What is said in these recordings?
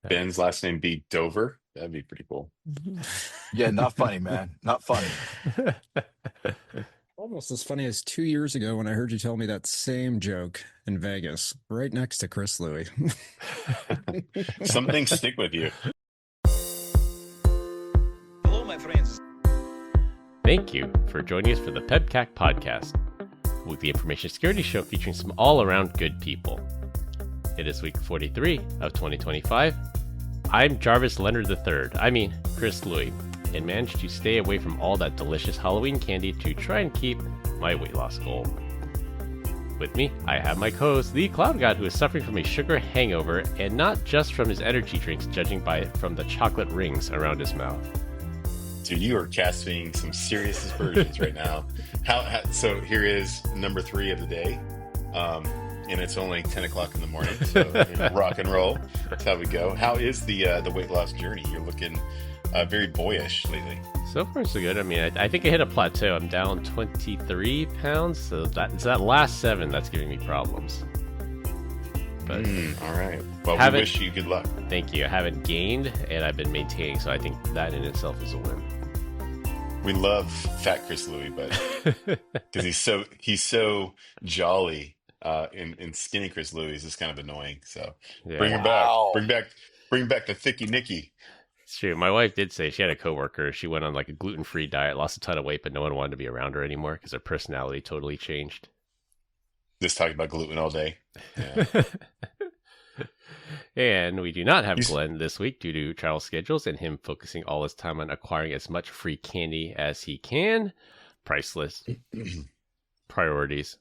Ben's last name be Dover. That'd be pretty cool. Yeah, not funny, man. Not funny. Almost as funny as 2 years ago when I heard you tell me that same joke in Vegas, right next to Chris Louie. Some things stick with you. Hello, my friends. Thank you for joining us for the PEBCAK Podcast, a weekly information security show featuring some all-around good people. It is week 43 of 2025. I'm Jarvis Leonard III, Chris Louie, and managed to stay away from all that delicious Halloween candy to try and keep my weight loss goal. With me, I have my co-host, the Cloud God, who is suffering from a sugar hangover, and not just from his energy drinks, judging from the chocolate rings around his mouth. Dude, you are casting some serious aspersions right now. So here is number 3 of the day, and it's only 10 o'clock in the morning, so rock and roll. That's how we go. How is the weight loss journey? You're looking very boyish lately. So far, so good. I think I hit a plateau. I'm down 23 pounds, so it's that last 7 that's giving me problems. But all right. Well, we wish you good luck. Thank you. I haven't gained, and I've been maintaining, so I think that in itself is a win. We love Fat Chris Louie, but because he's so jolly, and Skinny Chris Louie is just kind of annoying. So Yeah. bring her back. Bring back the thicky Nicky. It's true. My wife did say she had a coworker. She went on like a gluten-free diet, lost a ton of weight, but no one wanted to be around her anymore because her personality totally changed. Just talking about gluten all day. Yeah. And we do not have Glenn this week due to travel schedules and him focusing all his time on acquiring as much free candy as he can. Priceless. Priorities.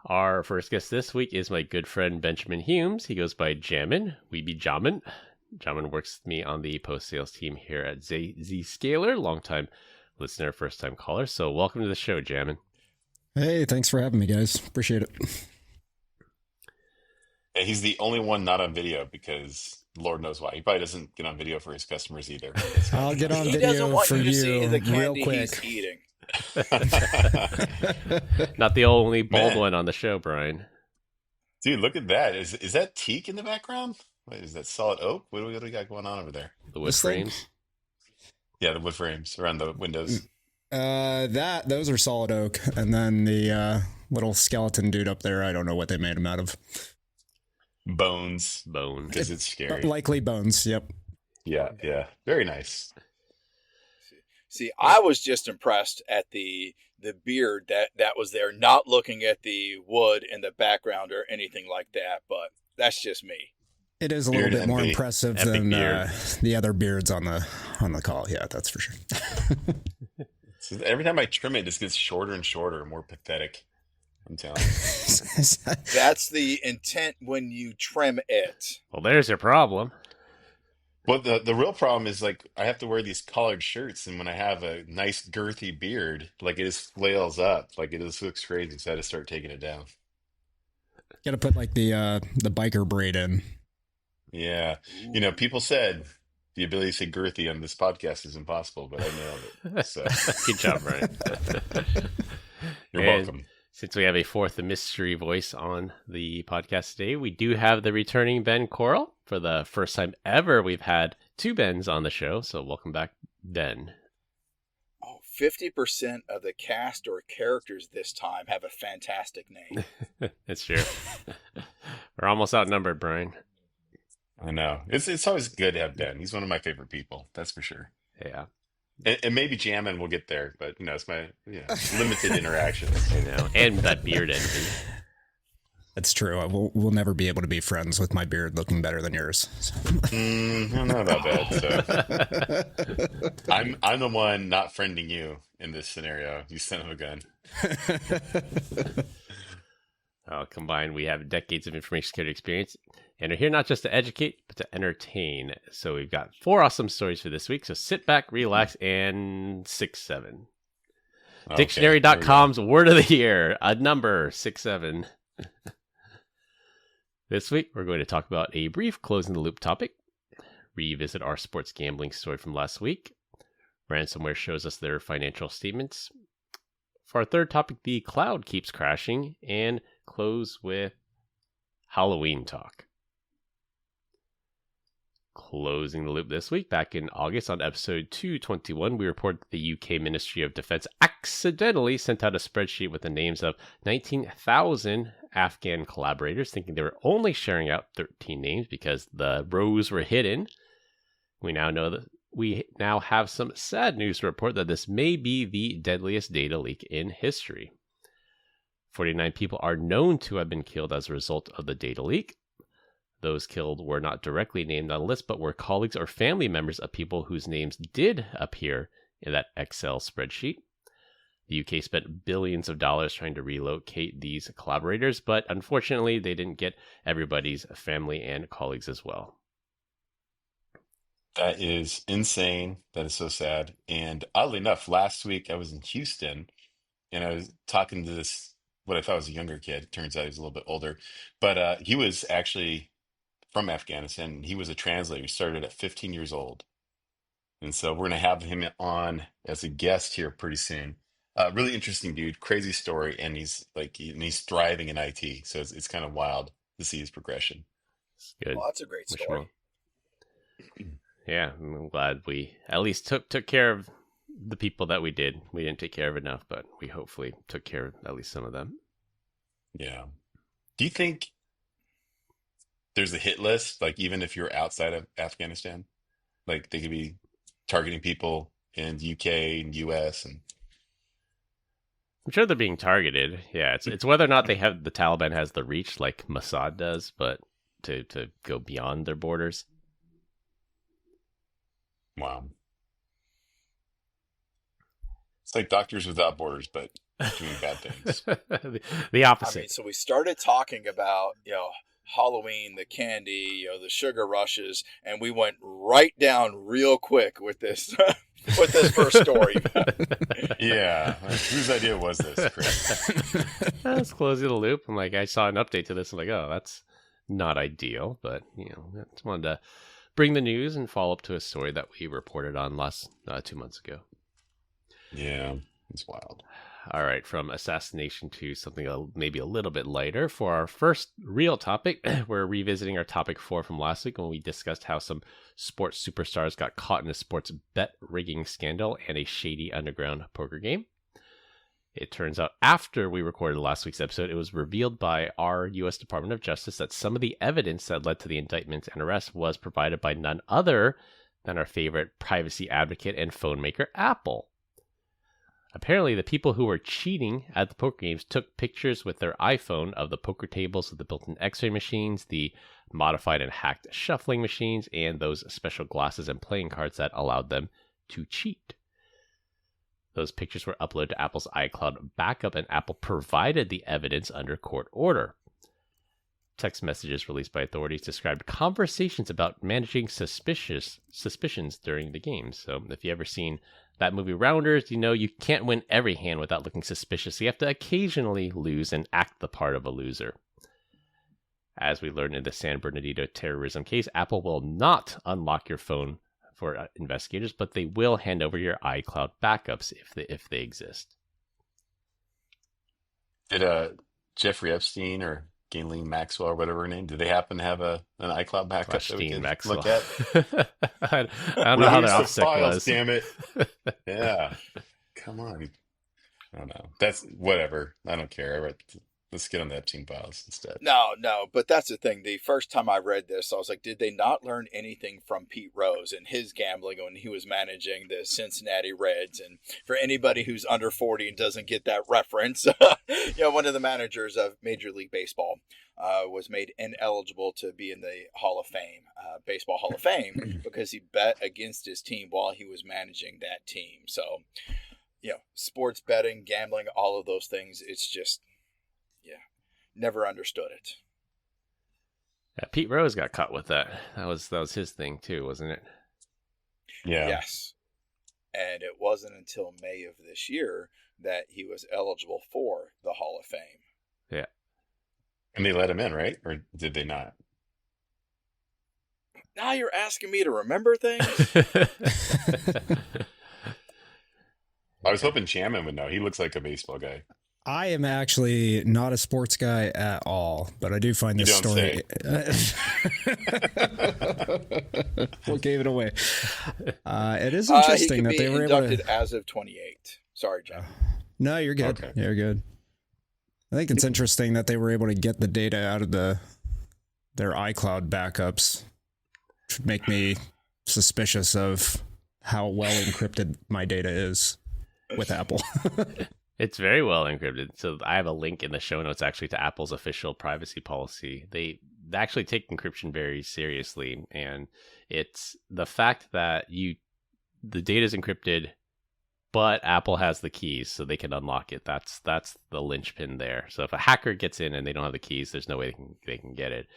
Our first guest this week is my good friend Benjamin Humes. He goes by Jammin. We be Jammin. Jammin works with me on the post-sales team here at Zscaler. Longtime listener, first-time caller. So welcome to the show, Jammin. Hey, thanks for having me, guys. Appreciate it. And he's the only one not on video because Lord knows why. He probably doesn't get on video for his customers either. I'll get on He video doesn't want for you to see the real candy quick. he's eating. Not the only bald Man. one on the show, Brian. Dude, look at that. Is that teak in the background? Wait, is that solid oak? What do we got going on over there? The wood This thing? frames. Yeah, the wood frames around the windows. Those are solid oak, and then the little skeleton dude up there, I don't know what they made him out of. Bones, Bone. because it's scary. Likely bones. Yep. Yeah. Very nice. See, I was just impressed at the beard that was there, not looking at the wood in the background or anything like that, but that's just me. It is a Beard little bit more envy. impressive Epic than beard. the other beards on the call. Yeah, that's for sure. So every time I trim it, it just gets shorter and shorter, more pathetic. I'm telling you. That's the intent when you trim it. Well, there's your problem. Well, the real problem is like I have to wear these collared shirts, and when I have a nice girthy beard, like it just flails up, like it just looks crazy. So I had to start taking it down. Got to put like the biker braid in. Yeah, people said the ability to say girthy on this podcast is impossible, but I nailed it. So Good job, Brian. you're And welcome. Since we have a fourth mystery voice on the podcast today, we do have the returning Ben Coral. For the first time ever, we've had 2 Bens on the show, so welcome back, Ben. Oh, 50% of the cast or characters this time have a fantastic name. It's true. We're almost outnumbered, Brian. I know it's always good to have Ben. He's one of my favorite people, that's for sure. Yeah, And maybe Jammin will get there, but it's my limited interactions. I know. And that beard envy. That's true. We'll never be able to be friends with my beard looking better than yours. I'm not that bad. So I'm the one not friending you in this scenario. You son of a gun. Combined, we have decades of information security experience and are here not just to educate, but to entertain. So we've got 4 awesome stories for this week. So sit back, relax, and 6-7. Okay, Dictionary.com's word of the year, a number 6-7. This week, we're going to talk about a brief closing the loop topic, revisit our sports gambling story from last week. Ransomware shows us their financial statements. For our third topic, the cloud keeps crashing, and close with Halloween talk. Closing the loop this week, back in August on episode 221, we reported that the UK Ministry of Defense accidentally sent out a spreadsheet with the names of 19,000 Afghan collaborators, thinking they were only sharing out 13 names because the rows were hidden. We now have some sad news to report that this may be the deadliest data leak in history. 49 people are known to have been killed as a result of the data leak. Those killed were not directly named on the list, but were colleagues or family members of people whose names did appear in that Excel spreadsheet. The UK spent billions of dollars trying to relocate these collaborators, but unfortunately, they didn't get everybody's family and colleagues as well. That is insane. That is so sad. And oddly enough, last week I was in Houston and I was talking to this, what I thought was a younger kid. Turns out he was a little bit older, but he was actually from Afghanistan. He was a translator. He started at 15 years old. And so we're going to have him on as a guest here pretty soon. Really interesting dude, crazy story. And he's thriving in IT. So it's kind of wild to see his progression. It's good. Well, that's a great story. Yeah, I'm glad we at least took care of the people that we did. We didn't take care of enough, but we hopefully took care of at least some of them. Yeah. Do you think there's a hit list, like even if you're outside of Afghanistan? Like they could be targeting people in the UK and US and I'm sure they're being targeted. Yeah, it's whether or not the Taliban has the reach like Mossad does, but to go beyond their borders. wow. It's like Doctors Without Borders, but doing bad things. The opposite. I mean, so we started talking about, Halloween, the candy, the sugar rushes, and we went right down real quick with this with this first story. Yeah. Whose idea was this, Chris? Let's close the loop. I'm like, I saw an update to this. I'm like, oh, that's not ideal, but I just wanted to bring the news and follow up to a story that we reported on last 2 months ago. Yeah, it's wild. All right, from assassination to something maybe a little bit lighter. For our first real topic, we're revisiting our topic 4 from last week when we discussed how some sports superstars got caught in a sports bet rigging scandal and a shady underground poker game. It turns out after we recorded last week's episode, it was revealed by our U.S. Department of Justice that some of the evidence that led to the indictments and arrest was provided by none other than our favorite privacy advocate and phone maker, Apple. Apparently, the people who were cheating at the poker games took pictures with their iPhone of the poker tables with the built-in X-ray machines, the modified and hacked shuffling machines, and those special glasses and playing cards that allowed them to cheat. Those pictures were uploaded to Apple's iCloud backup, and Apple provided the evidence under court order. Text messages released by authorities described conversations about managing suspicions during the games. So if you've ever seen that movie Rounders, you can't win every hand without looking suspicious. So you have to occasionally lose and act the part of a loser. As we learned in the San Bernardino terrorism case, Apple will not unlock your phone for investigators, but they will hand over your iCloud backups if they exist. Did Jeffrey Epstein or Ghislaine Maxwell or whatever her name, did they happen to have an iCloud backup that we can look at? I don't know how their OPSEC was. Damn it. Yeah. Come on. I don't know. That's whatever. I don't care. Let's get on the Epstein files instead. No, but that's the thing. The first time I read this, I was like, did they not learn anything from Pete Rose and his gambling when he was managing the Cincinnati Reds? And for anybody who's under 40 and doesn't get that reference, one of the managers of Major League Baseball was made ineligible to be in the Hall of Fame, Baseball Hall of Fame, because he bet against his team while he was managing that team. So, sports betting, gambling, all of those things, it's just, never understood it. Yeah, Pete Rose got caught with that. That was his thing too, wasn't it? Yeah. Yes. And it wasn't until May of this year that he was eligible for the Hall of Fame. Yeah. And they let him in, right? Or did they not? Now you're asking me to remember things? I was hoping Chairman would know. He looks like a baseball guy. I am actually not a sports guy at all, but I do find this story. What gave it away? It is interesting that they were able to. As of 28. Sorry, John. No, you're good. Okay. You're good. I think it's interesting that they were able to get the data out of their iCloud backups. Should make me suspicious of how well encrypted my data is with Apple. It's very well encrypted. So I have a link in the show notes actually to Apple's official privacy policy. They actually take encryption very seriously, and it's the fact that the data is encrypted, but Apple has the keys so they can unlock it. That's the linchpin there. So if a hacker gets in and they don't have the keys, there's no way they can get it.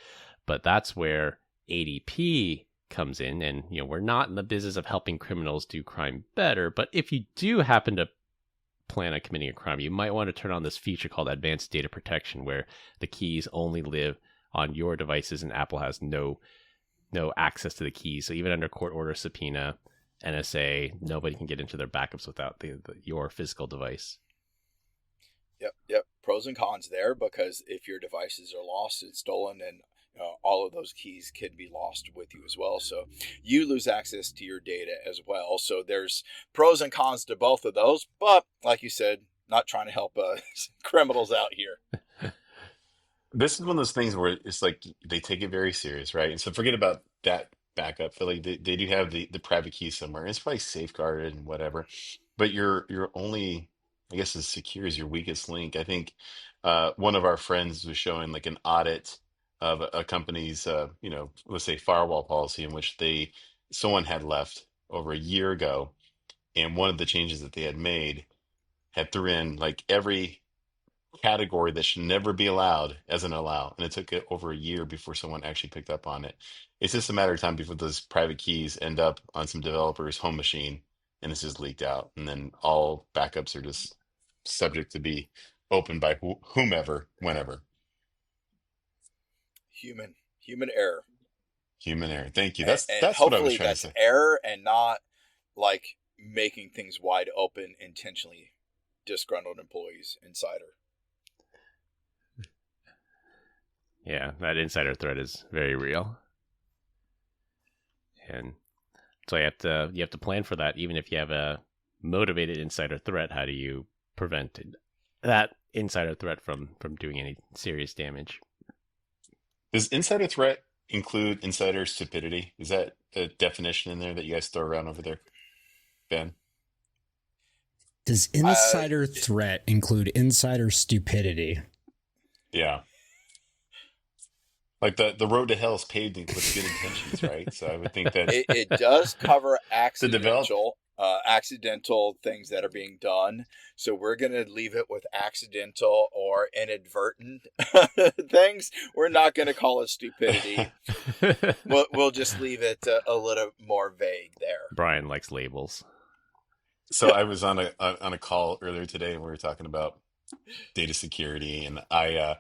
But that's where ADP comes in, and we're not in the business of helping criminals do crime better, but if you do happen to plan on committing a crime, you might want to turn on this feature called Advanced Data Protection, where the keys only live on your devices and Apple has no access to the keys. So even under court order subpoena, NSA, nobody can get into their backups without your physical device. Yep. Pros and cons there, because if your devices are lost and stolen, then all of those keys can be lost with you as well. So you lose access to your data as well. So there's pros and cons to both of those. But like you said, not trying to help criminals out here. This is one of those things where it's like they take it very serious, right? And so forget about that backup. Philly, they do have the private key somewhere. It's probably safeguarded and whatever, but you're only, I guess, as secure as your weakest link. I think one of our friends was showing like an audit of a company's, let's say firewall policy in which someone had left over a year ago, and one of the changes that they had made had threw in like every category that should never be allowed as an allow, and it took it over a year before someone actually picked up on it. It's just a matter of time before those private keys end up on some developer's home machine, and it's just leaked out, and then all backups are just subject to be opened by whomever, whenever. Human error. Human error. Thank you. That's and what I was hopefully trying that's to say. error and not like making things wide open intentionally. Disgruntled employees, insider. Yeah, that insider threat is very real, and so you have to plan for that. Even if you have a motivated insider threat, how do you prevent that insider threat from doing any serious damage? Does insider threat include insider stupidity? Is that a definition in there that you guys throw around over there, Ben? Does insider threat include insider stupidity? Yeah. Like the road to hell is paved with good intentions, right? So I would think that it does cover accidental things that are being done. So we're going to leave it with accidental or inadvertent things. We're not going to call it stupidity. We'll just leave it a little more vague there. Brian likes labels. So I was on a call earlier today, and we were talking about data security, and I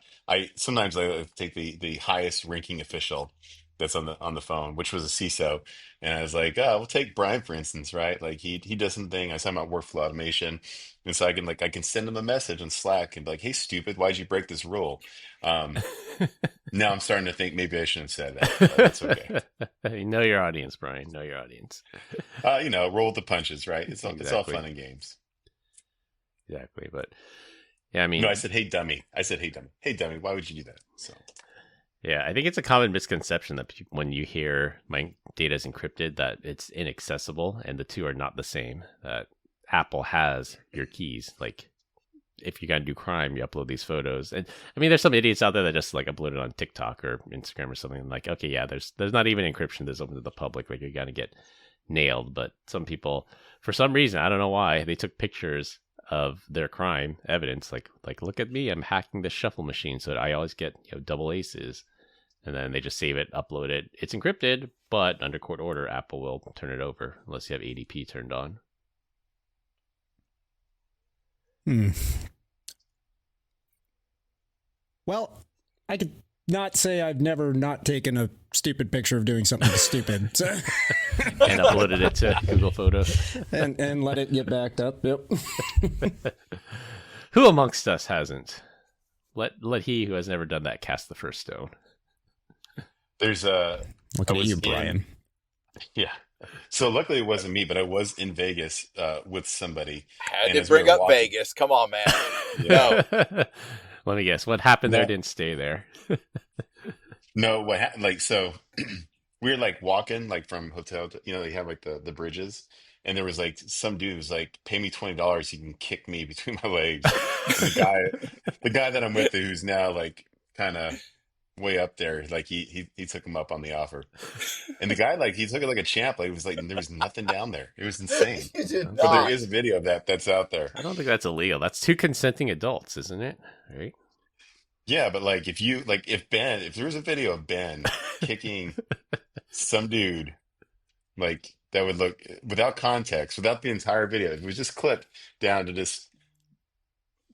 sometimes I take the highest ranking official that's on the phone, which was a CISO, and I was like, oh, we'll take Brian for instance, right? Like he does something. I was talking about workflow automation, and so I can send him a message on Slack and be like, hey, stupid, why'd you break this rule? Now I'm starting to think maybe I shouldn't have said that. But that's okay. You know your audience, Brian. Know your audience. Roll with the punches, right? It's all fun and games. Exactly, but yeah, I mean, no, I said, hey, dummy. Hey, dummy, why would you do that? So. Yeah, I think it's a common misconception that when you hear my data is encrypted, that it's inaccessible, and the two are not the same. That Apple has your keys. Like, if you're going to do crime, you upload these photos. And I mean, there's some idiots out there that just like upload it on TikTok or Instagram or something. Like, okay, yeah, there's not even encryption that's open to the public. Like, you're going to get nailed. But some people, for some reason, I don't know why, they took pictures of their crime evidence. Like look at me, I'm hacking the shuffle machine so that I always get double aces. And then they just save it, upload it. It's encrypted, but under court order, Apple will turn it over unless you have ADP turned on. Well, I could not say I've never not taken a stupid picture of doing something stupid. So. And uploaded it to Google Photos. and let it get backed up. Yep. Who amongst us hasn't? Let he who has never done that cast the first stone. There's a Look at you, Brian. Yeah. So luckily it wasn't me, but I was in Vegas with somebody. Had And to as we bring were up walking- Vegas. Come on, man. Yeah. No. Let me guess. What happened there No. didn't stay there. No, what happened? Like, so we were like walking like from hotel to, they have like the bridges, and there was like some dude who's like, "Pay me $20, you can kick me between my legs." And the guy that I'm with, who's now like kind of way up there, like he took him up on the offer, and the guy like he took it like a champ. Like it was like there was nothing down there. It was insane. You did But not. there is a video of that's out there. I don't think that's illegal. That's two consenting adults, isn't it? Right? Yeah, but like if there was a video of Ben kicking some dude, like that would look without context, without the entire video, it was just clipped down to just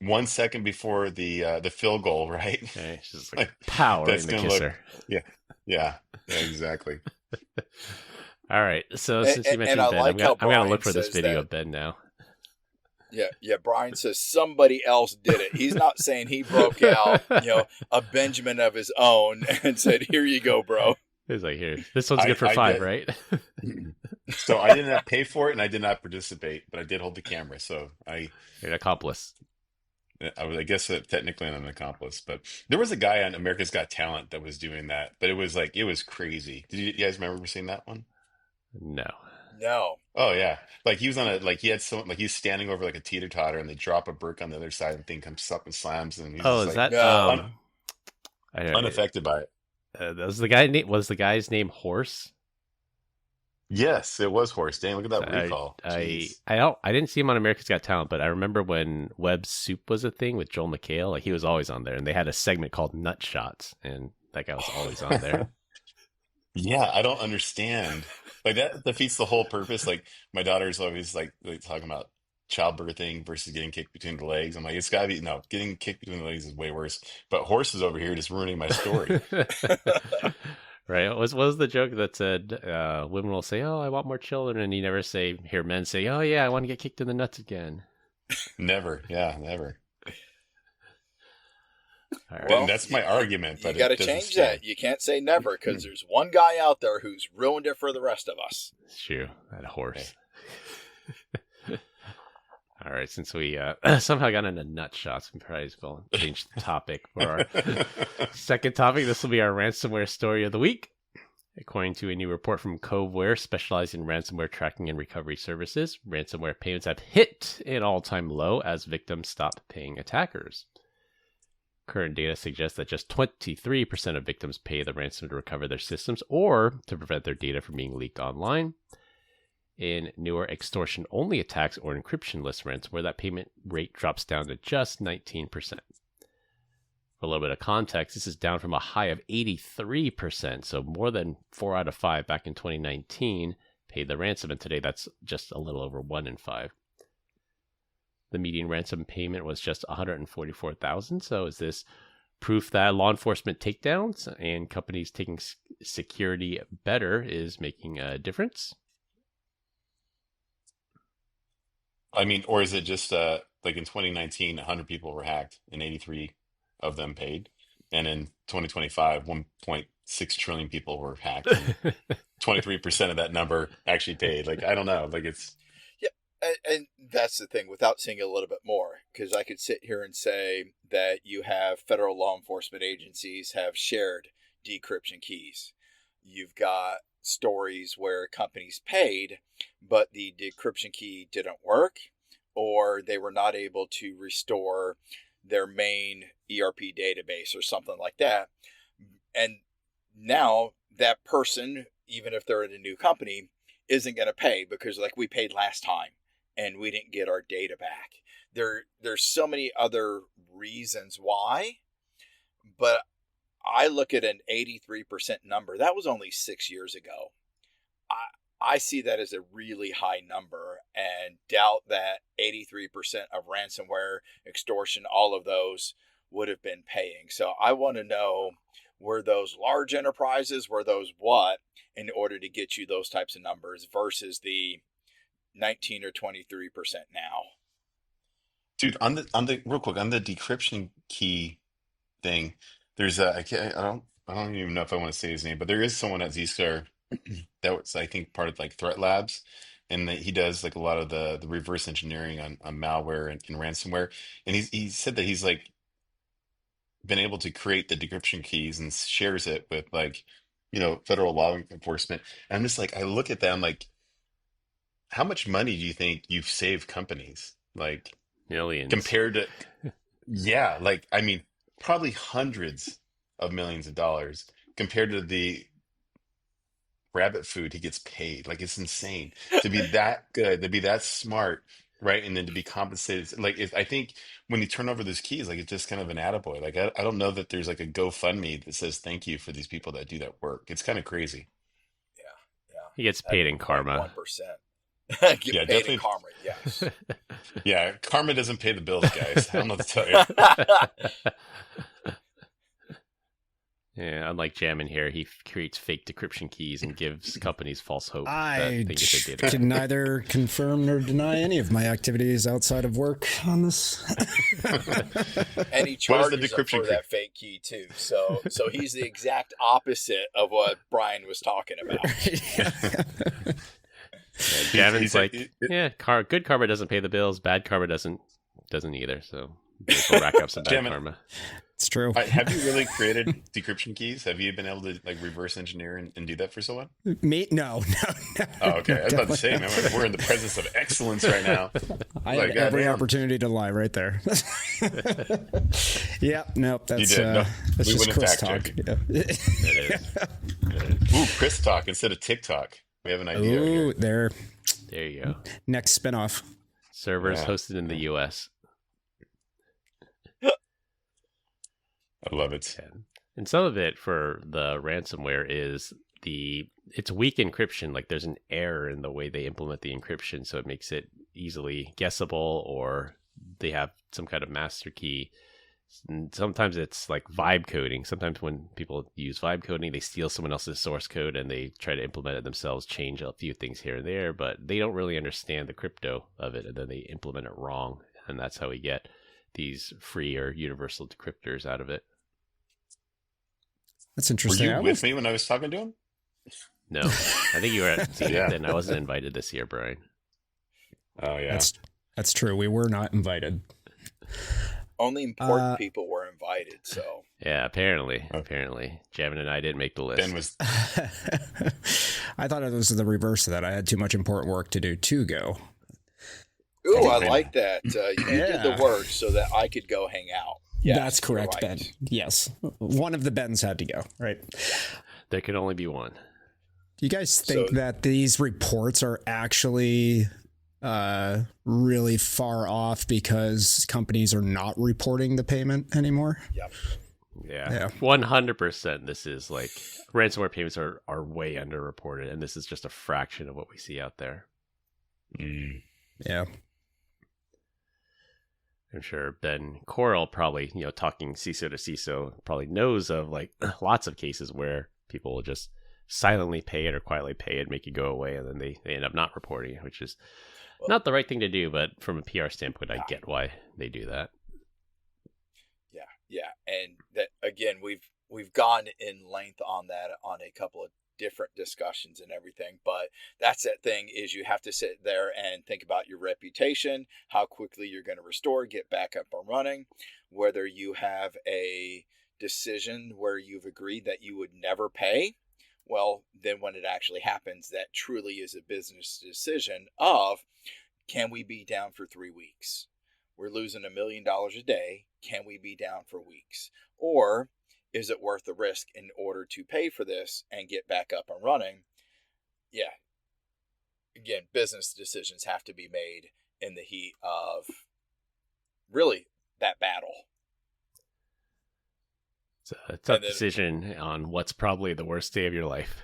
1 second before the field goal, right? Okay. It's just like power That's in the gonna kisser. Yeah, exactly. All right. So And- since you and mentioned I Ben, like how I'm gonna Brian look for this says video that. of Ben now. Yeah. Brian says somebody else did it. He's not saying he broke out, a Benjamin of his own and said, "Here you go, bro." He's like, here, this one's I- good for I 5, did. right? So I did not pay for it, and I did not participate, but I did hold the camera. So You're an accomplice. I guess that technically I'm an accomplice, but there was a guy on America's Got Talent that was doing that, but it was crazy. Did you guys remember seeing that one? No. No. Oh yeah, like he was on he had someone like he's standing over like a teeter totter, and they drop a brick on the other side, and the thing comes up and slams, and he's Oh, just is like that No. I don't know. unaffected by it. Was the guy's name Horse? Yes, it was Horse. Dang, look at that recall. I Jeez. didn't see him on America's Got Talent, but I remember when Web Soup was a thing with Joel McHale. Like he was always on there, and they had a segment called Nut Shots, and that guy was always on there. Yeah, I don't understand. Like that defeats the whole purpose. Like my daughter's always like talking about childbirthing versus getting kicked between the legs. I'm like, it's gotta be no, getting kicked between the legs is way worse. But Horse is over here just ruining my story. Right? What was the joke that said women will say, "Oh, I want more children," and you never hear men say, "Oh yeah, I want to get kicked in the nuts again." Never. Yeah, never. All right. Well, And that's my argument. You But got to it doesn't change stand. that. You can't say never because there's one guy out there who's ruined it for the rest of us. It's true. That horse. All right. Since we somehow got into nut shots, we probably just going to change the topic for our second topic. This will be our ransomware story of the week. According to a new report from Coveware, specialized in ransomware tracking and recovery services, ransomware payments have hit an all-time low as victims stop paying attackers. Current data suggests that just 23% of victims pay the ransom to recover their systems or to prevent their data from being leaked online. In newer extortion-only attacks or encryption-less ransomware, that payment rate drops down to just 19%. For a little bit of context, this is down from a high of 83%, so more than 4 out of 5 back in 2019 paid the ransom, and today that's just a little over 1 in 5. The median ransom payment was just $144,000. So is this proof that law enforcement takedowns and companies taking security better is making a difference? I mean, or is it just like in 2019, 100 people were hacked and 83 of them paid, and in 2025, 1.6 trillion people were hacked, and 23% of that number actually paid? Like I don't know. Like it's. And that's the thing, without seeing a little bit more, because I could sit here and say that you have federal law enforcement agencies have shared decryption keys. You've got stories where companies paid, but the decryption key didn't work, or they were not able to restore their main ERP database or something like that. And now that person, even if they're in a new company, isn't going to pay because like we paid last time and we didn't get our data back. There's so many other reasons why, but I look at an 83% number. That was only 6 years ago. I see that as a really high number and doubt that 83% of ransomware, extortion, all of those would have been paying. So I want to know, were those large enterprises, were those what, in order to get you those types of numbers versus the 19 or 23% now. Dude, on the real quick on the decryption key thing, there's a I don't even know if I want to say his name, but there is someone at Zscaler that was, I think, part of like Threat Labs, and that he does like a lot of the reverse engineering on malware and ransomware. And he said that he's like been able to create the decryption keys and shares it with like, federal law enforcement. And I'm just like, I look at them like, how much money do you think you've saved companies? Like Millions. compared to, yeah, like I mean, probably hundreds of millions of dollars compared to the rabbit food he gets paid. Like it's insane to be that good, to be that smart, right? And then to be compensated. Like I think when you turn over those keys, like it's just kind of an attaboy. Like I don't know that there's like a GoFundMe that says thank you for these people that do that work. It's kind of crazy. Yeah. He gets paid in karma. 1%. Yeah, Paid definitely. in karma. Yes. Yeah, karma doesn't pay the bills, guys. I don't know what to tell you. Yeah, unlike Jam in here, he creates fake decryption keys and gives companies false hope. I that they get their data. can neither confirm nor deny any of my activities outside of work on this. And he What charges is the him decryption for key? that fake key too. So he's the exact opposite of what Brian was talking about. Yeah, Gavin's like, it- yeah, good karma doesn't pay the bills. Bad karma doesn't either. So we'll rack up some bad Gamin, karma. It's true. have you really created decryption keys? Have you been able to like reverse engineer and do that for someone? Me? No. Oh, okay. I was about to say, man, we're in the presence of excellence right now. I Like, had every goddamn. opportunity to lie right there. Yeah, nope. That's, did. No, that's we just wouldn't Chris fact talk. check Yeah. It is. Ooh, Chris Talk instead of TikTok. We have an idea Ooh, here. there. There you go. Next spinoff. Servers Yeah. hosted in the U.S. I love it. And some of it for the ransomware is it's weak encryption. Like there's an error in the way they implement the encryption, so it makes it easily guessable, or they have some kind of master key. And sometimes it's like vibe coding. Sometimes when people use vibe coding, they steal someone else's source code and they try to implement it themselves, change a few things here and there, but they don't really understand the crypto of it, and then they implement it wrong. And that's how we get these free or universal decryptors out of it. That's Were interesting. you with me when I was talking to him? No, I think you were at Zenith, Yeah. and I wasn't invited this year, Brian. Oh yeah. That's true. We were not invited. Only important people were invited. So Yeah, apparently. Javin and I didn't make the list. Ben was. I thought it was the reverse of that. I had too much important work to do to go. ooh, I Ben. like that. You did the work so that I could go hang out. Yes, That's correct, you're right. Ben. Yes. One of the Bens had to go, right? There can only be one. Do you guys think So- that these reports are actually really far off because companies are not reporting the payment anymore? Yep. Yeah. 100%. This is like ransomware payments are way underreported, and this is just a fraction of what we see out there. Mm. Yeah. I'm sure Ben Coral probably, talking CISO to CISO, probably knows of like lots of cases where people will just silently pay it or quietly pay it, make it go away, and then they end up not reporting it, which is not the right thing to do. But from a PR standpoint, I get why they do that. Yeah, and that again, we've gone in length on that on a couple of different discussions and everything, but that's that thing is you have to sit there and think about your reputation, how quickly you're going to restore, get back up and running, whether you have a decision where you've agreed that you would never pay. Well, then when it actually happens, that truly is a business decision of, can we be down for 3 weeks? We're losing $1 million a day. Can we be down for weeks? Or is it worth the risk in order to pay for this and get back up and running? Yeah. Again, business decisions have to be made in the heat of really that battle. It's a tough And then- decision on what's probably the worst day of your life.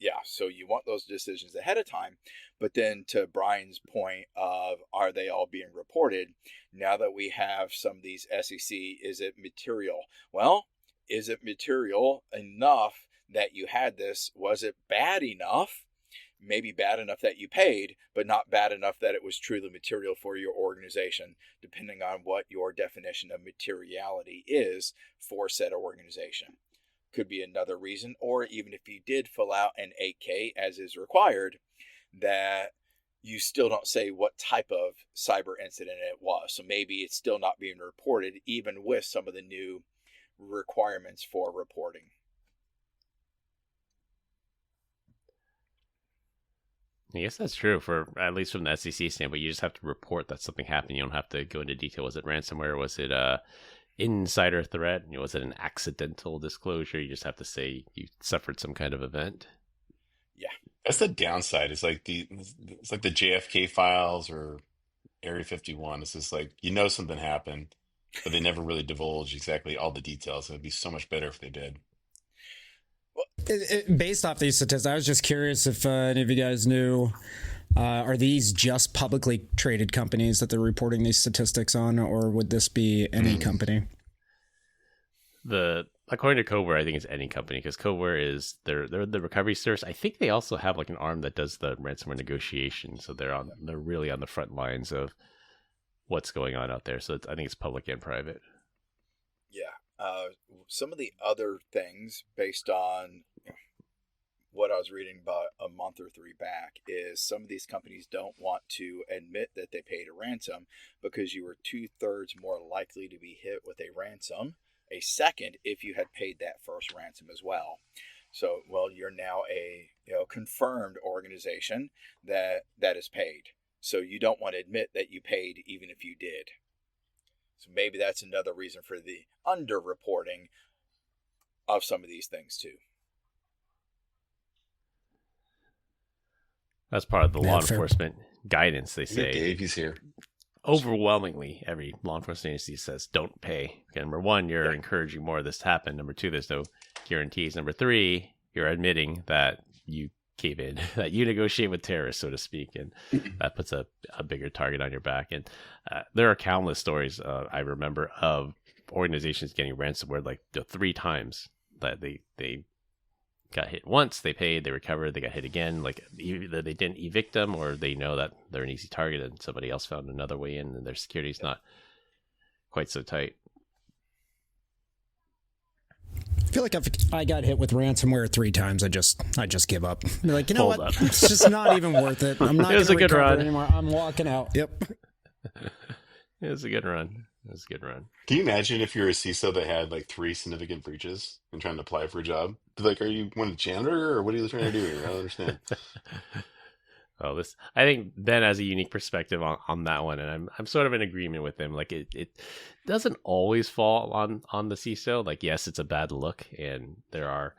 Yeah. So you want those decisions ahead of time. But then to Brian's point of, are they all being reported? Now that we have some of these SEC, is it material? Well, is it material enough that you had this? Was it bad enough maybe bad enough that you paid, but not bad enough that it was truly material for your organization, depending on what your definition of materiality is for said organization. Could be another reason, or even if you did fill out an 8K as is required, that you still don't say what type of cyber incident it was. So maybe it's still not being reported, even with some of the new requirements for reporting. I guess that's true for at least from the SEC standpoint. You just have to report that something happened. You don't have to go into detail. Was it ransomware? Was it insider threat? Was it an accidental disclosure? You just have to say you suffered some kind of event. Yeah, That's the downside. It's like the JFK files or Area 51. It's just like something happened, but they never really divulge exactly all the details. It would be so much better if they did. Based off these statistics, I was just curious if any of you guys knew, are these just publicly traded companies that they're reporting these statistics on, or would this be any company? According to Codeware, I think it's any company, because Codeware is they're the recovery service. I think they also have like an arm that does the ransomware negotiation, so they're really on the front lines of what's going on out there. So I think it's public and private. Yeah. Some of the other things, based on what I was reading about a month or three back, is some of these companies don't want to admit that they paid a ransom because you were 2/3 more likely to be hit with a ransom, a second, if you had paid that first ransom as well. So, well, you're now a confirmed organization that is paid. So you don't want to admit that you paid even if you did. So maybe that's another reason for the underreporting of some of these things too. That's part of the law enforcement guidance. They say Dave, he's here. Overwhelmingly, every law enforcement agency says don't pay. Okay, number one, you're encouraging more of this to happen. Number two, there's no guarantees. Number three, you're admitting that you gave in, that you negotiate with terrorists, so to speak, and that puts a bigger target on your back. And there are countless stories I remember of organizations getting ransomware like 3 times. That they got hit once, they paid, they recovered, they got hit again. Like either they didn't evict them, or they know that they're an easy target and somebody else found another way in, and their security's not quite so tight. I feel like if I got hit with ransomware 3 times, I just give up. They're like, you know Fold what? up. It's just not even worth it. I'm not It was going a to good recover run. anymore. I'm walking out. Yep. It was a good run. It was a good run. Can you imagine if you're a CISO that had like 3 significant breaches and trying to apply for a job? Be like, are you one janitor or what are you trying to do here? I don't understand. Oh, I think Ben has a unique perspective on that one, and I'm sort of in agreement with him. Like it doesn't always fall on the CISO. Like, yes, it's a bad look, and there are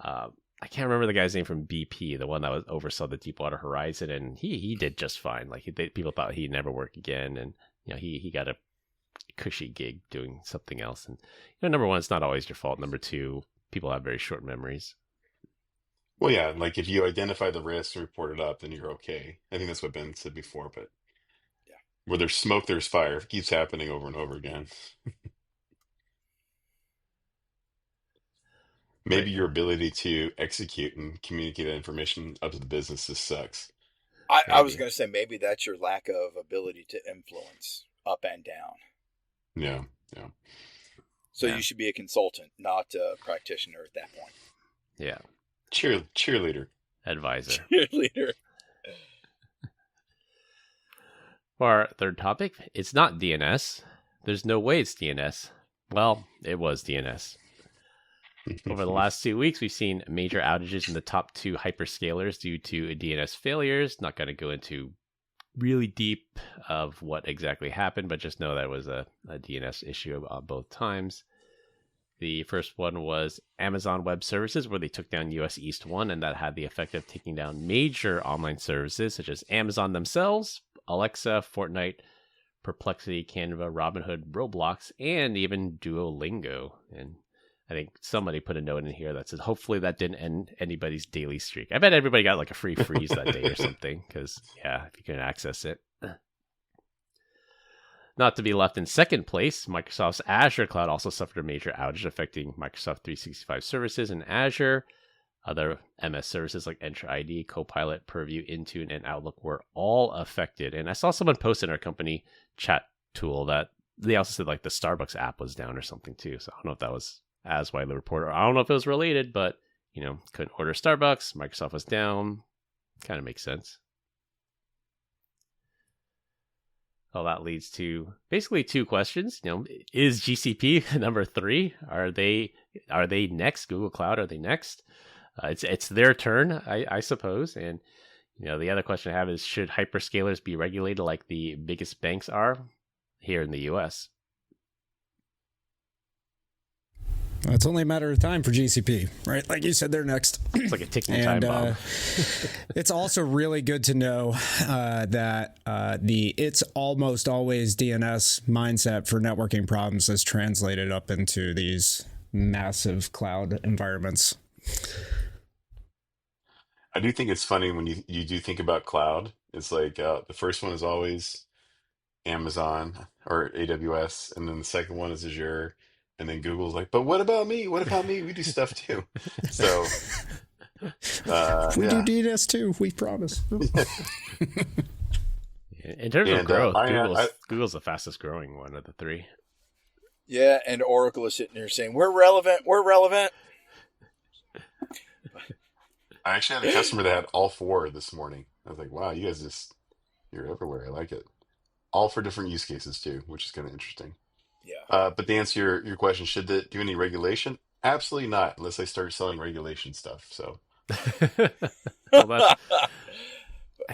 I can't remember the guy's name from BP, the one that oversaw the Deepwater Horizon, and he did just fine. Like people thought he'd never work again, and he got a cushy gig doing something else. And number one, it's not always your fault. Number two, people have very short memories. Well, yeah, like if you identify the risk and report it up, then you're okay. I think that's what Ben said before, but Yeah. where there's smoke, there's fire. It keeps happening over and over again. Maybe your ability to execute and communicate that information up to the business just sucks. I was going to say maybe that's your lack of ability to influence up and down. Yeah. So you should be a consultant, not a practitioner at that point. Yeah. Cheerleader. Advisor. Cheerleader. For our third topic, it's not DNS. There's no way it's DNS. Well, it was DNS. Over the last 2 weeks, we've seen major outages in the top 2 hyperscalers due to DNS failures. Not going to go into really deep of what exactly happened, but just know that it was a DNS issue on both times. The first one was Amazon Web Services, where they took down US East 1, and that had the effect of taking down major online services such as Amazon themselves, Alexa, Fortnite, Perplexity, Canva, Robinhood, Roblox, and even Duolingo. And I think somebody put a note in here that said, hopefully that didn't end anybody's daily streak. I bet everybody got like a free freeze that day or something, because, yeah, if you can access it. Not to be left in second place, Microsoft's Azure cloud also suffered a major outage affecting Microsoft 365 services in Azure. Other MS services like Entra ID, Copilot, Purview, Intune, and Outlook were all affected. And I saw someone post in our company chat tool that they also said like the Starbucks app was down or something too. So I don't know if that was as widely reported. I don't know if it was related, but couldn't order Starbucks. Microsoft was down. Kind of makes sense. Well, that leads to basically two questions. Is GCP number 3? Are they next? Google Cloud, are they next? It's their turn, I suppose. And the other question I have is, should hyperscalers be regulated like the biggest banks are here in the U.S.? It's only a matter of time for GCP, right? Like you said, they're next. It's like a ticking time bomb. It's also really good to know that the "it's almost always DNS" mindset for networking problems is translated up into these massive cloud environments. I do think it's funny when you do think about cloud. It's like the first one is always Amazon or AWS, and then the second one is Azure. And then Google's like, but what about me? What about me? We do stuff too. So we do DNS too. We promise. In terms of growth, Google's the fastest growing one of the 3. Yeah, and Oracle is sitting there saying, we're relevant. We're relevant. I actually had a customer that had all 4 this morning. I was like, wow, you guys you're everywhere. I like it. All for different use cases too, which is kind of interesting. Yeah. But to answer your question, should they do any regulation? Absolutely not, unless they start selling regulation stuff. So, I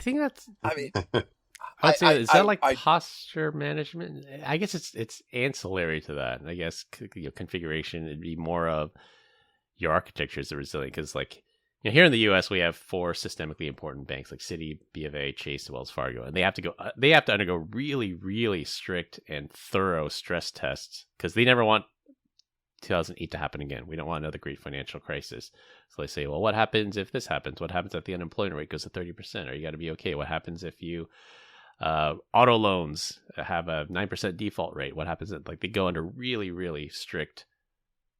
think that's. I mean, I'd say, is that like posture management? I guess it's ancillary to that. I guess configuration. It'd be more of your architecture is resilient, because here in the U.S. we have 4 systemically important banks like Citi, B of A, Chase, Wells Fargo, and they have to undergo really, really strict and thorough stress tests, because they never want 2008 to happen again. We don't want another great financial crisis. So they say, well, what happens if this happens? What happens if the unemployment rate goes to 30%? Are you got to be okay? What happens if you auto loans have a 9% default rate? What happens if they go under really, really strict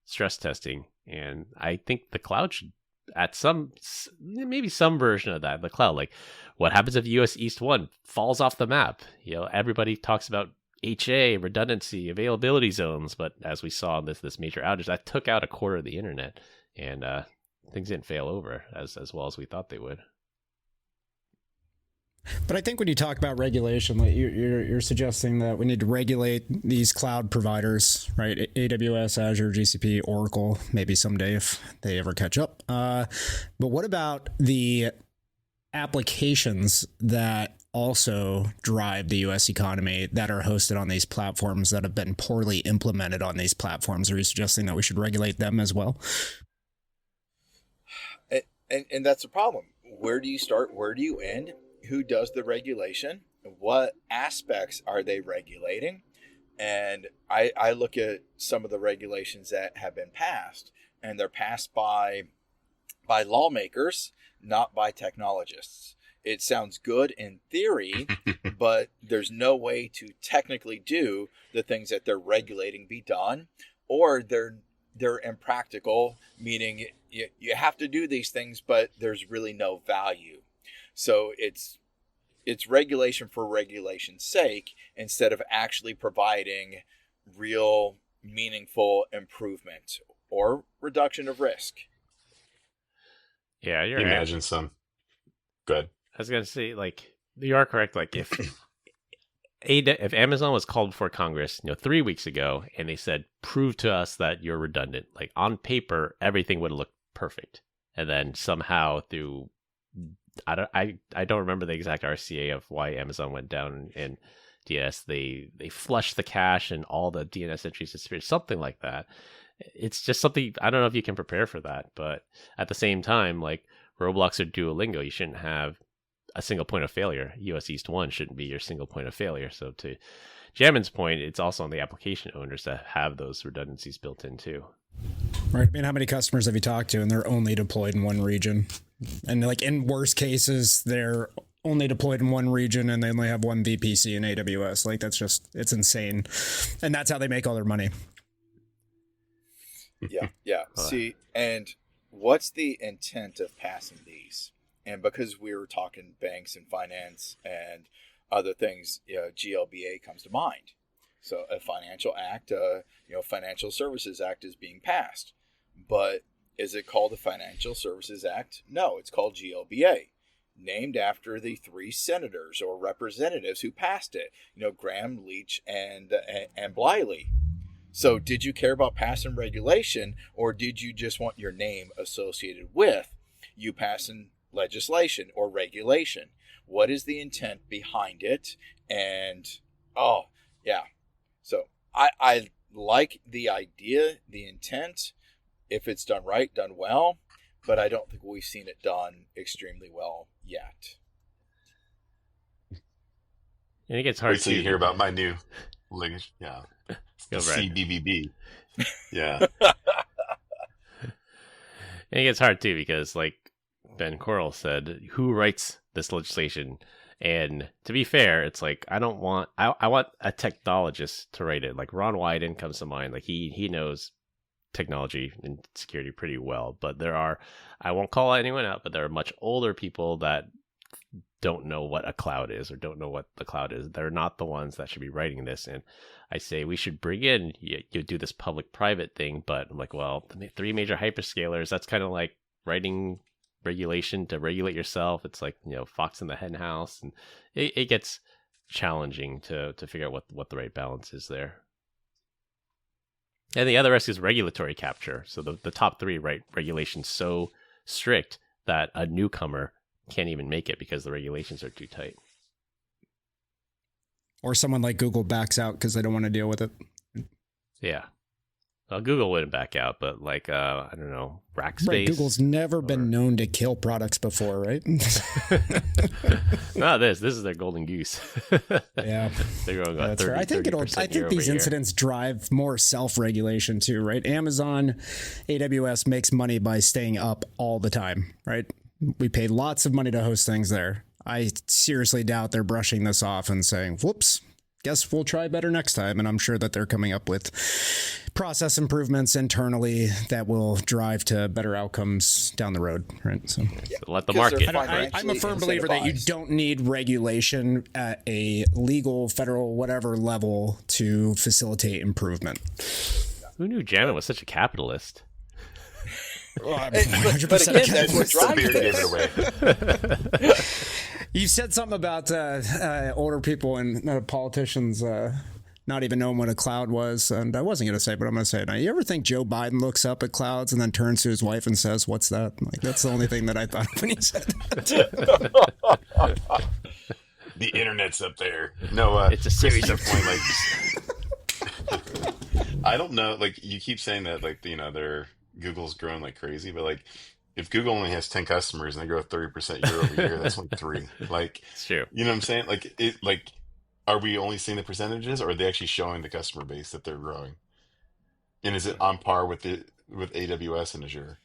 stress testing? And I think the cloud should, at maybe some version of that, the cloud, what happens if US East 1 falls off the map? Everybody talks about HA, redundancy, availability zones, but as we saw in this major outage, that took out a quarter of the internet, and things didn't fail over as well as we thought they would. But I think when you talk about regulation, you're suggesting that we need to regulate these cloud providers, right? AWS, Azure, GCP, Oracle, maybe someday if they ever catch up. But what about the applications that also drive the U.S. economy that are hosted on these platforms that have been poorly implemented on these platforms? Are you suggesting that we should regulate them as well? And that's the problem. Where do you start? Where do you end? Who does the regulation? What aspects are they regulating? And I look at some of the regulations that have been passed, and they're passed by lawmakers, not by technologists. It sounds good in theory, but there's no way to technically do the things that they're regulating be done, or they're impractical, meaning you have to do these things, but there's really no value. So it's regulation for regulation's sake, instead of actually providing real meaningful improvement or reduction of risk. Yeah, you're imagine some. Good. I was gonna say, you are correct. If Amazon was called before Congress, 3 weeks ago, and they said, "Prove to us that you're redundant," on paper, everything would have looked perfect, and then somehow through I don't remember the exact RCA of why Amazon went down in DNS. They flushed the cache and all the DNS entries disappeared, something like that. It's just something, I don't know if you can prepare for that, but at the same time, Roblox or Duolingo, you shouldn't have a single point of failure. US East 1 shouldn't be your single point of failure. So to Jamin's point, it's also on the application owners to have those redundancies built in too. Right. I mean, how many customers have you talked to and they're only deployed in one region? And in worst cases, they're only deployed in one region and they only have one VPC in AWS. It's insane. And that's how they make all their money. Yeah. See, and what's the intent of passing these? And because we were talking banks and finance and other things, GLBA comes to mind. So a financial act, Financial Services Act is being passed. But is it called the Financial Services Act? No, it's called GLBA, named after the 3 senators or representatives who passed it. Graham, Leach, and Bliley. So did you care about passing regulation, or did you just want your name associated with you passing legislation or regulation? What is the intent behind it? And so I like the idea, the intent, if it's done right, done well, but I don't think we've seen it done extremely well yet. And it gets hard. Wait till you hear about my new language. Yeah, Go CBBB. Yeah, and it gets hard too because, like Ben Coral said, who writes this legislation? And to be fair, it's like I want a technologist to write it. Like Ron Wyden comes to mind. Like he knows technology and security pretty well. But I won't call anyone out, but there are much older people that don't know what a cloud is or don't know what the cloud is. They're not the ones that should be writing this. And I say we should bring in, you do this public-private thing, but I'm like, well, the 3 major hyperscalers, that's kind of like writing regulation to regulate yourself. It's like, fox in the hen house, and it gets challenging to figure out what the right balance is there. And the other risk is regulatory capture. So the top 3, right, regulations so strict that a newcomer can't even make it because the regulations are too tight. Or someone like Google backs out because they don't want to deal with it. Yeah. Well, Google wouldn't back out, but like, I don't know, Rackspace. Right, Google's never been known to kill products before, right? No, this is their golden goose. Yeah. They're going That's right. I think these incidents drive more self-regulation too, right? Amazon, AWS makes money by staying up all the time, right? We pay lots of money to host things there. I seriously doubt they're brushing this off and saying, whoops, guess we'll try better next time. And I'm sure that they're coming up with process improvements internally that will drive to better outcomes down the road, right? So let the market. I'm a firm believer that you don't need regulation at a legal, federal, whatever level to facilitate improvement. Who knew Janet was such a capitalist? Well, but again, that's what drives it. You said something about older people and politicians not even knowing what a cloud was, and I wasn't going to say, but I'm going to say it now. You ever think Joe Biden looks up at clouds and then turns to his wife and says, "What's that?" Like, that's the only thing that I thought of when he said that. the internet's up there. No, it's a series of I don't know. Like you keep saying that, like Google's growing like crazy, but like if Google only has 10 customers and they grow 30% year over year, that's like 3. Like, it's true. You know what I'm saying? Like, are we only seeing the percentages, or are they actually showing the customer base that they're growing? And is it on par with AWS and Azure?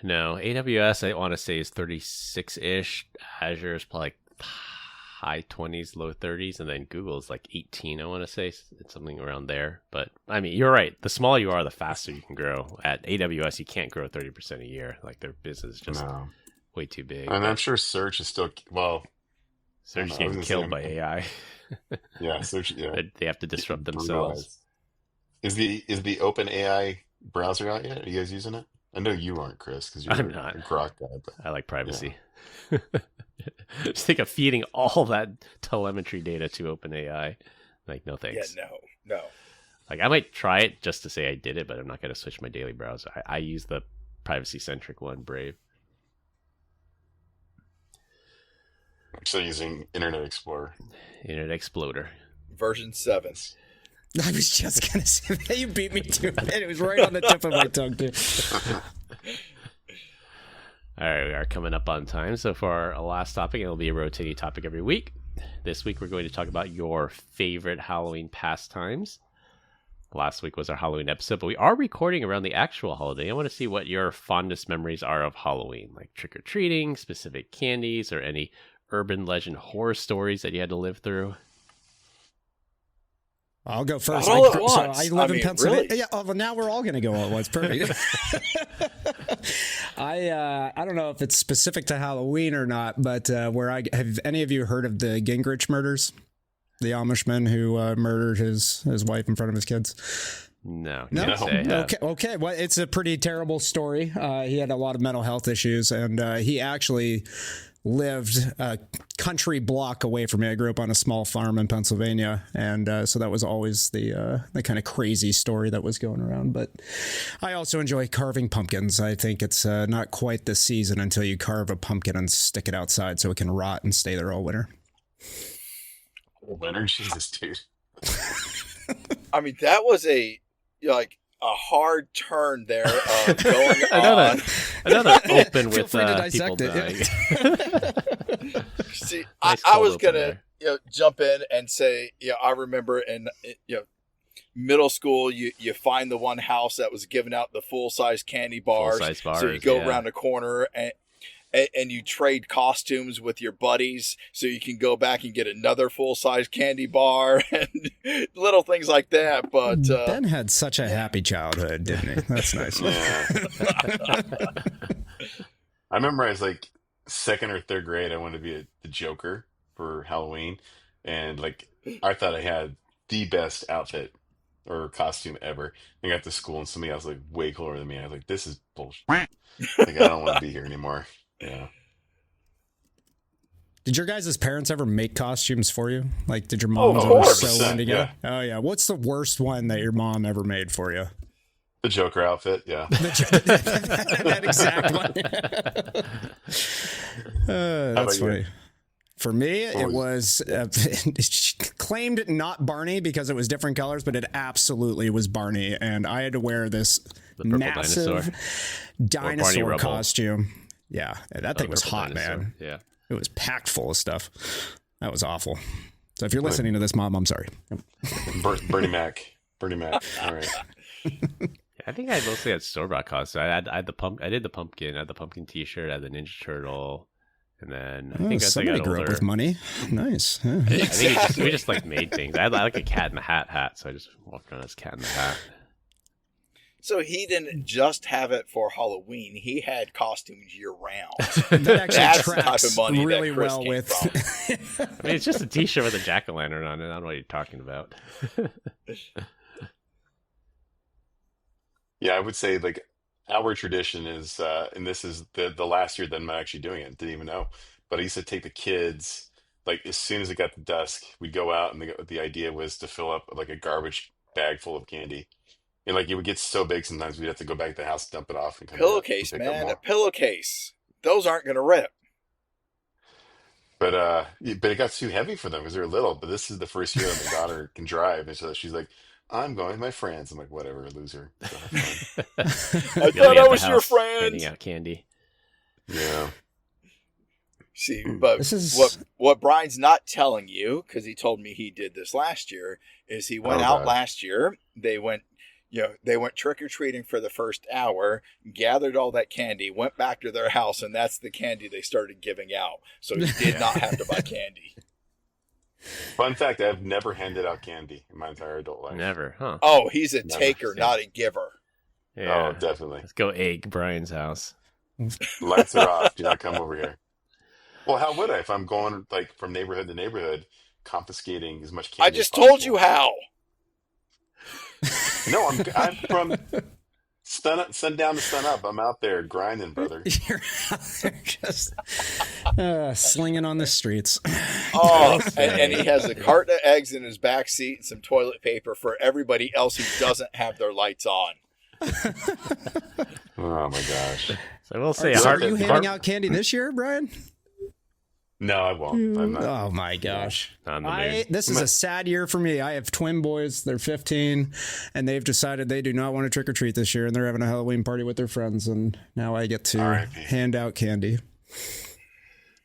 No, AWS I want to say is 36-ish. Azure is probably like high 20s, low 30s, and then Google is like 18. I want to say it's something around there. But I mean, you're right. The smaller you are, the faster you can grow. At AWS, you can't grow 30% a year. Like their business is just way too big. And I'm sure search is still search is getting killed by AI. Yeah, search. Yeah, they have to disrupt themselves. Is the Open AI browser out yet? Are you guys using it? I know you aren't, Chris, because I'm not a Grok guy. But I like privacy. Yeah. Just think of feeding all that telemetry data to OpenAI. Like, no thanks. Yeah, no. Like, I might try it just to say I did it, but I'm not going to switch my daily browser. I use the privacy-centric one, Brave. I'm still using Internet Explorer. Internet Explorer. Version 7. I was just going to say that. You beat me to it. It was right on the tip of my tongue, too. All right, we are coming up on time. So for our last topic, it'll be a rotating topic every week. This week, we're going to talk about your favorite Halloween pastimes. Last week was our Halloween episode, but we are recording around the actual holiday. I want to see what your fondest memories are of Halloween, like trick-or-treating, specific candies, or any urban legend horror stories that you had to live through. I'll go first. Not all at once. So I live in Pennsylvania. Really? Yeah. Oh, well, now we're all going to go all at once. Perfect. I don't know if it's specific to Halloween or not, but have any of you heard of the Gingrich murders? The Amishman who murdered his wife in front of his kids. No. Okay. Well, it's a pretty terrible story. He had a lot of mental health issues, and he actually lived a country block away from me. I grew up on a small farm in Pennsylvania, and so that was always the kind of crazy story that was going around. But I also enjoy carving pumpkins. I think it's not quite the season until you carve a pumpkin and stick it outside so it can rot and stay there all winter. Winter, Jesus, dude. I mean, that was a hard turn there of going on. Another open with free to people dissect it. dying. See, Nice I cold was open gonna there. jump in and say, I remember in middle school, you find the one house that was giving out the full size candy bars. Full-size bars, So you go yeah. around a corner and you trade costumes with your buddies, so you can go back and get another full size candy bar and little things like that. But Ben had such a happy childhood, didn't he? That's nice. Yeah. I remember I was like second or third grade. I wanted to be the Joker for Halloween, and like I thought I had the best outfit or costume ever. I got to school and somebody else like way cooler than me. I was like, "This is bullshit. Like I don't want to be here anymore." Yeah. Did your guys' parents ever make costumes for you? Like, did your mom of ever course. sew one together? Yeah. Oh, yeah. What's the worst one that your mom ever made for you? The Joker outfit, yeah. That exact one. That's about you? funny. For me, it was claimed not Barney because it was different colors, but it absolutely was Barney. And I had to wear this The purple massive dinosaur Rubble. costume. Yeah, that thing was Purple hot, dinosaur. man. Yeah. It was packed full of stuff. That was awful. So if you're listening to this, Mom, I'm sorry. Bernie Mac. All right. I think I mostly had store-bought costumes. I did the pumpkin. I had the pumpkin T-shirt. I had the Ninja Turtle, and then I think as I somebody got grew older, up with money. Nice. Yeah. I think we just like made things. I had like a Cat in the hat, so I just walked around as Cat in the Hat. so he didn't just have it for Halloween; he had costumes year round. That actually That's the type tracks of money that really Chris well came with. from. I mean, it's just a T-shirt with a jack-o'-lantern on it. I don't know what you're talking about. Yeah, I would say like our tradition is, and this is the last year that I'm actually doing it. Didn't even know, but I used to take the kids like as soon as it got to dusk, we'd go out, and the idea was to fill up like a garbage bag full of candy, and like it would get so big sometimes we'd have to go back to the house, dump it off, and come back Pillowcase, and pick up man, more. a pillowcase. Those aren't going to rip. But it got too heavy for them because they were little. But this is the first year that my daughter can drive, and so she's like, "I'm going with my friends." I'm like, "Whatever, loser." Go have fun. I thought I was your friend. Handing out candy. Yeah. See, but This is- what Brian's not telling you, because he told me he did this last year, is he went Oh, out God. last year. They went trick or treating for the first hour, gathered all that candy, went back to their house, and that's the candy they started giving out. So he did not have to buy candy. Fun fact: I've never handed out candy in my entire adult life. Never, huh? Oh, he's a Never. taker, not a giver. Yeah. Oh, definitely. Let's go egg Brian's house. Lights are off. Do not come over here. Well, how would I if I'm going like from neighborhood to neighborhood, confiscating as much candy? I as just told you possible? how. No, I'm from sundown to sun up. I'm out there grinding, brother. You're out there just slinging on the streets. Oh, and he has a carton of eggs in his back seat and some toilet paper for everybody else who doesn't have their lights on. Oh my gosh. So I will say, So hard- are you handing out candy this year, Brian? No, I won't. I'm not. Oh my gosh. on the moon. This is a sad year for me. I have twin boys. They're 15, and they've decided they do not want to trick or treat this year, and they're having a Halloween party with their friends, and now I get to R.I.P. hand out candy.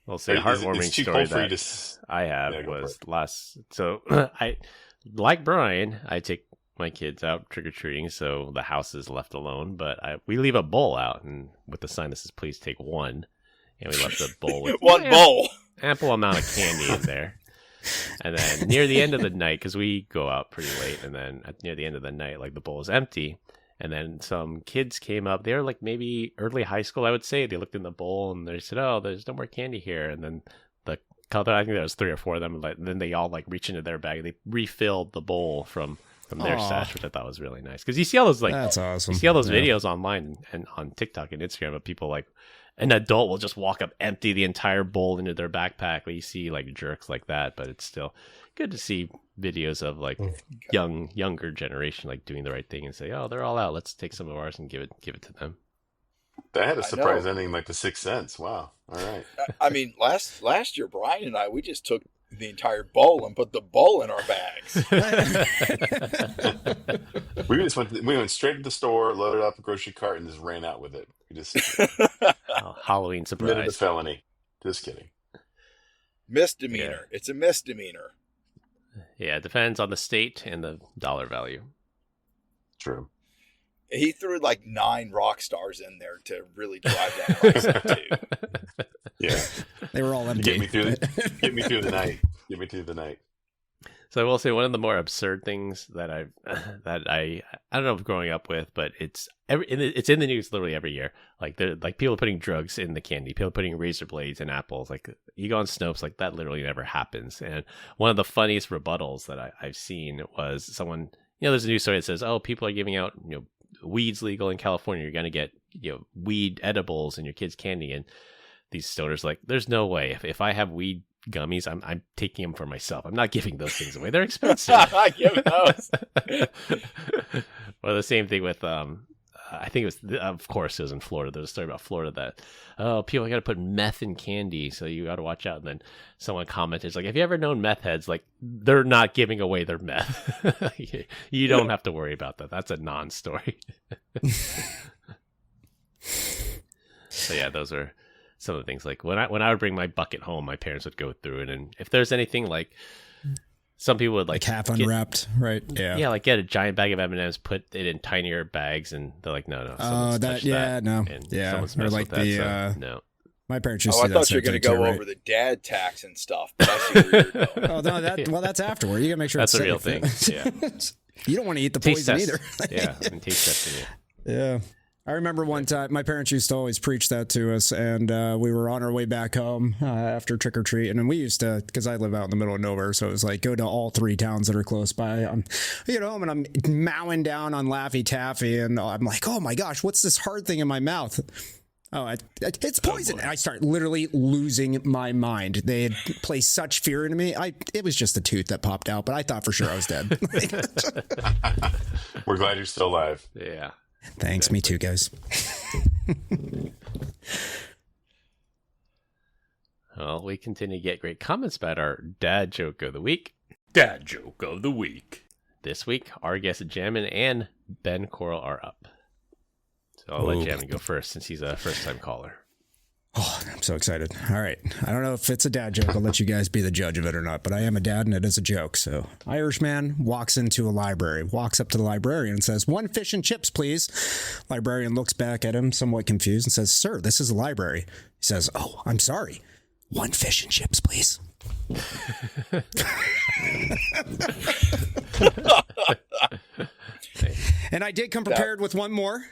We'll say a It's heartwarming too story cold for you that to I have Yeah, go for was it. last. So I, like Brian, I take my kids out trick or treating, so the house is left alone. But we leave a bowl out, and with the sign that says "Please take one," and we left the bowl with One bowl. ample amount of candy in there. And then near the end of the night, because we go out pretty late, and then near the end of the night, like the bowl is empty. And then some kids came up. They were like maybe early high school, I would say. They looked in the bowl and they said, "Oh, there's no more candy here." And then the color, I think there was 3 or 4 of them. Like, then they all like reach into their bag. They refilled the bowl from their stash, which I thought was really nice. Because you see all those That's awesome. You see all those videos online and on TikTok and Instagram of people like an adult will just walk up, empty the entire bowl into their backpack. You see like jerks like that, but it's still good to see videos of like younger generation like doing the right thing and say, "Oh, they're all out. Let's take some of ours and give it to them." That had a surprise ending like The Sixth Sense. Wow. All right. I mean, last year, Brian and I, we just took the entire bowl and put the bowl in our bags. we went straight to the store, loaded up a grocery cart, and just ran out with it. We just Halloween committed a surprise. felony. Just kidding. Misdemeanor. It's a misdemeanor. Yeah, it depends on the state and the dollar value. True. He threw like 9 rock stars in there to really drive that price up too. Yeah. They were all empty. Get me through the night. Get me through the night. So I will say one of the more absurd things that I don't know if growing up with, but it's in the news literally every year. Like they're like people putting drugs in the candy, people putting razor blades in apples. Like you go on Snopes, like that literally never happens. And one of the funniest rebuttals that I've seen was someone, there's a news story that says, "Oh, people are giving out, weed's legal in California. You're gonna get, weed edibles in your kids' candy." And these stoners like, "There's no way. If I have weed gummies, I'm taking them for myself. I'm not giving those things away. They're expensive." I give those. Or the same thing with I think it was, of course, it was in Florida. There's a story about Florida that, "Oh, people got to put meth in candy, so you got to watch out." And then someone commented, it's like, "Have you ever known meth heads? Like, they're not giving away their meth. You don't have to worry about that. That's a non-story." So yeah, those are some of the things. Like when I would bring my bucket home, my parents would go through it, and if there's anything like, some people would like half unwrapped, right? Yeah, like get a giant bag of M&Ms, put it in tinier bags, and they're like, "No, Oh, that, no, and yeah, someone's or messed like with that, the so no." My parents used Oh, to I do that thought you were same going to thing go too, over right? the dad tax and stuff. But I see where you're going. Oh no, that's after. You gotta make sure That's it's a real safe. thing. Yeah, You don't want to eat the taste poison test. either. Yeah, and taste testing it. Yeah. I remember one time my parents used to always preach that to us, and we were on our way back home after trick or treat, and we used to, because I live out in the middle of nowhere, so it was like go to all 3 towns that are close by. I'm home and I'm mowing down on Laffy Taffy, and I'm like, "Oh my gosh, what's this hard thing in my mouth?" "Oh, it's poison." And I start literally losing my mind. They had placed such fear into me. It was just a tooth that popped out, but I thought for sure I was dead. We're glad you're still alive. Yeah. Thanks, me too, guys. Well, we continue to get great comments about our dad joke of the week. Dad joke of the week. This week, our guest Jammin and Ben Coral are up. So I'll let Jammin go first since he's a first-time caller. Oh, I'm so excited. All right. I don't know if it's a dad joke. I'll let you guys be the judge of it or not, but I am a dad and it is a joke. So Irishman walks into a library, walks up to the librarian and says, "1 fish and chips, please." Librarian looks back at him somewhat confused and says, "Sir, this is a library." He says, "Oh, I'm sorry. 1 fish and chips, please." And I did come prepared with one more.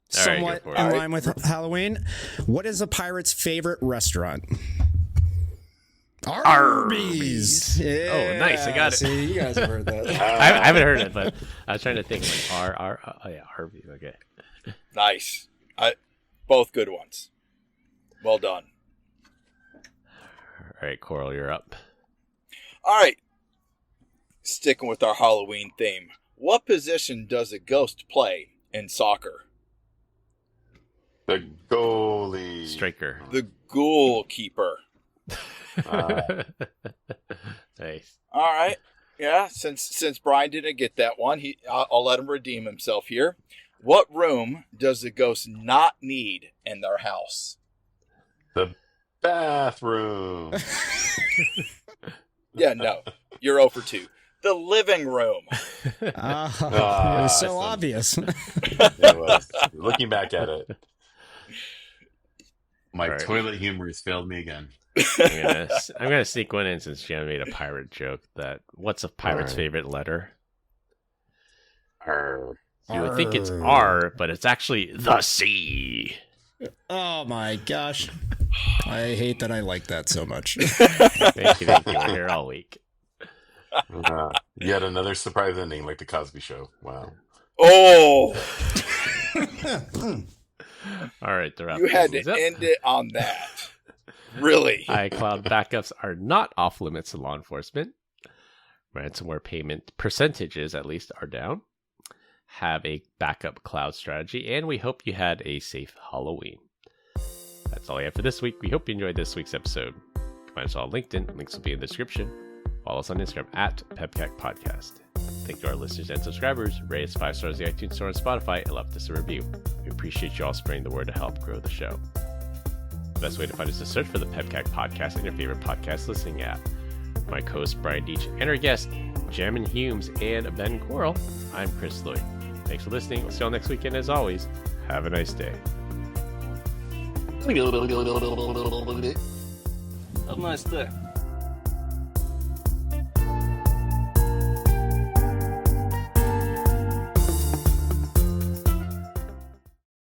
Somewhat in line with Halloween. What is a pirate's favorite restaurant? Arby's. Yeah. Oh, nice. I got it. See, you guys have heard that. I haven't heard it, but I was trying to think like Arby's. Okay. Nice. Both good ones. Well done. All right, Coral, you're up. All right. Sticking with our Halloween theme. What position does a ghost play in soccer? The goalie. Striker. The goalkeeper. Nice. All right. Yeah, since Brian didn't get that one, I'll let him redeem himself here. What room does the ghost not need in their house? The bathroom. Yeah, no. You're 0 for 2. The living room. It was so obvious. It was. Looking back at it. My All right. toilet humor has failed me again. I'm gonna sneak one in since Jan made a pirate joke. What's a pirate's Alright. favorite letter? Arr. You would think it's R, but it's actually the C. Oh my gosh. I hate that I like that so much. Thank you. We're here all week. Yet another surprise ending, like the Cosby Show. Wow. Oh, All right, the wrap you had things to up. end it on that. Really? iCloud backups are not off limits to law enforcement. Ransomware payment percentages, at least, are down. Have a backup cloud strategy, and we hope you had a safe Halloween. That's all I have for this week. We hope you enjoyed this week's episode. Find us all on LinkedIn. Links will be in the description. Follow us on Instagram at PEBCAK Podcast. Thank you to our listeners and subscribers. Rate us 5 stars on the iTunes Store and Spotify, and left us a review. We appreciate you all spreading the word to help grow the show. The best way to find us is to search for the PEBCAK Podcast in your favorite podcast listening app. My co-host Brian Deach and our guest Jamin Humes and Ben Coral. I'm Chris Lloyd. Thanks for listening. We'll see you all next weekend. As always, have a nice day. Have a nice day.